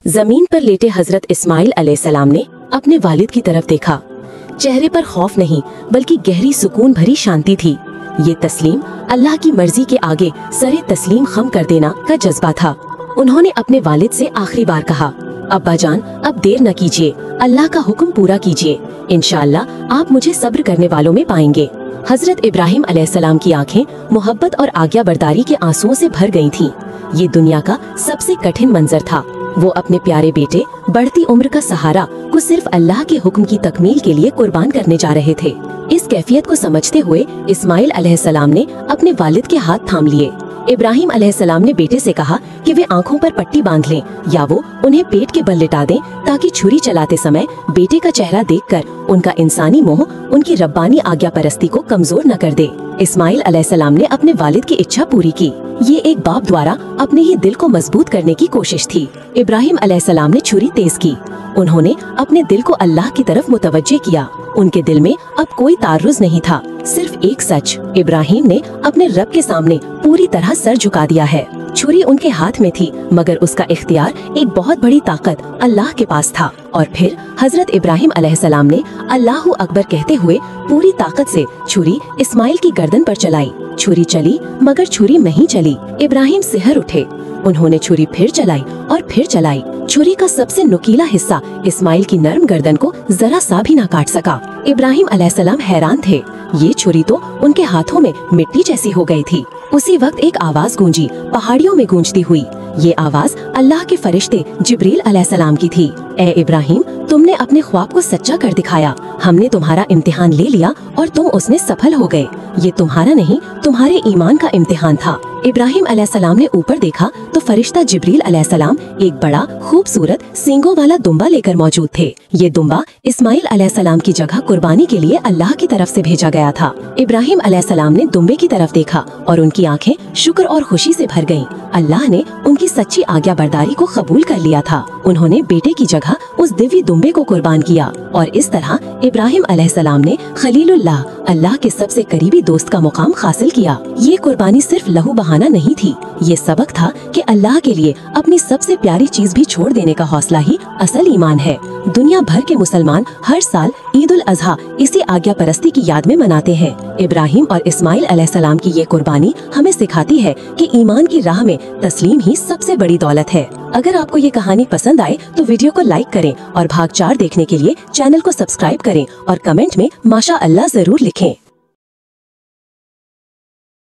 जमीन पर लेटे हजरत इस्माइल अलैहिस्सलाम ने अपने वालिद की तरफ देखा। चेहरे पर खौफ नहीं बल्कि गहरी सुकून भरी शांति थी। ये तस्लीम अल्लाह की मर्जी के आगे सरे तस्लीम खम कर देना का जज्बा था। उन्होंने अपने वालिद से आखिरी बार कहा, अब्बा जान अब देर न कीजिए, अल्लाह का हुक्म पूरा कीजिए, इंशाअल्लाह आप मुझे सब्र करने वालों में पाएंगे। हजरत इब्राहिम अलैहिस्सलाम की आंखें मोहब्बत और आज्ञा बर्दारी के आंसुओं से भर गई थीं। ये दुनिया का सबसे कठिन मंजर था। वो अपने प्यारे बेटे बढ़ती उम्र का सहारा को सिर्फ अल्लाह के हुक्म की तकमील के लिए कुर्बान करने जा रहे थे। इस कैफियत को समझते हुए इस्माइल अलैहिस्सलाम ने अपने वालिद के हाथ थाम लिए। इब्राहिम अलैहिस्सलाम ने बेटे से कहा कि वे आंखों पर पट्टी बांध लें या वो उन्हें पेट के बल लिटा दें ताकि छुरी चलाते समय बेटे का चेहरा देखकर उनका इंसानी मोह उनकी रब्बानी आज्ञा परस्ती को कमजोर न कर दे। इस्माइल अलैहिस्सलाम ने अपने वालिद की इच्छा पूरी की। ये एक बाप द्वारा अपने ही दिल को मजबूत करने की कोशिश थी। इब्राहिम अलैहिस्सलाम ने छुरी तेज की। उन्होंने अपने दिल को अल्लाह की तरफ मुतवज्जे किया। उनके दिल में अब कोई तारुज नहीं था, सिर्फ एक सच। इब्राहिम ने अपने रब के सामने पूरी तरह सर झुका दिया है। छुरी उनके हाथ में थी मगर उसका इख्तियार एक बहुत बड़ी ताकत अल्लाह के पास था। और फिर हजरत इब्राहिम अलैहिस्सलाम ने अल्लाहु अकबर कहते हुए पूरी ताकत से छुरी इस्माइल की गर्दन पर चलाई। छुरी चली मगर छुरी नहीं चली। इब्राहिम सिहर उठे। उन्होंने छुरी फिर चलाई और फिर चलाई। छुरी का सबसे नुकीला हिस्सा इस्माइल की नरम गर्दन को जरा सा भी न काट सका। इब्राहिम अलैहिस्सलाम हैरान थे। ये छुरी तो उनके हाथों में मिट्टी जैसी हो गई थी। उसी वक्त एक आवाज गूंजी, पहाड़ियों में गूंजती हुई। ये आवाज अल्लाह के फरिश्ते जिब्रील अलैहिस्सलाम की थी। ए इब्राहिम, तुमने अपने ख्वाब को सच्चा कर दिखाया। हमने तुम्हारा इम्तिहान ले लिया और तुम उसमें सफल हो गए। ये तुम्हारा नहीं, तुम्हारे ईमान का इम्तिहान था। इब्राहिम अलैहिस्सलाम ने ऊपर देखा तो फरिश्ता जिब्रील अलैहिस्सलाम एक बड़ा खूबसूरत सींगों वाला दुम्बा लेकर मौजूद थे। ये दुम्बा इस्माइल अलैहिस्सलाम की जगह कुर्बानी के लिए अल्लाह की तरफ से भेजा गया था। इब्राहिम अलैहिस्सलाम ने दुम्बे की तरफ देखा और उनकी आंखें शुक्र और खुशी से भर गईं। अल्लाह ने उनकी सच्ची आज्ञा बर्दारी को कबूल कर लिया था। उन्होंने बेटे की जगह उस दिव्य दुम्बे को कुर्बान किया और इस तरह इब्राहिम अलैहिस्सलाम ने खलीलुल्लाह, अल्लाह के सबसे करीबी दोस्त का मुकाम हासिल किया। ये कुर्बानी सिर्फ लहू बहाना नहीं थी, ये सबक था कि अल्लाह के लिए अपनी सबसे प्यारी चीज भी छोड़ देने का हौसला ही असल ईमान है। दुनिया भर के मुसलमान हर साल ईद उल अजहा इसी आज्ञा परस्ती की याद में मनाते हैं। इब्राहिम और इस्माइल अलैहिस्सलाम की ये कुर्बानी हमें सिखाती है कि ईमान की राह में तस्लीम ही सबसे बड़ी दौलत है। अगर आपको ये कहानी पसंद आए तो वीडियो को लाइक करें और भाग 4 देखने के लिए चैनल को सब्सक्राइब करें और कमेंट में माशा अल्लाह जरूर लिखें।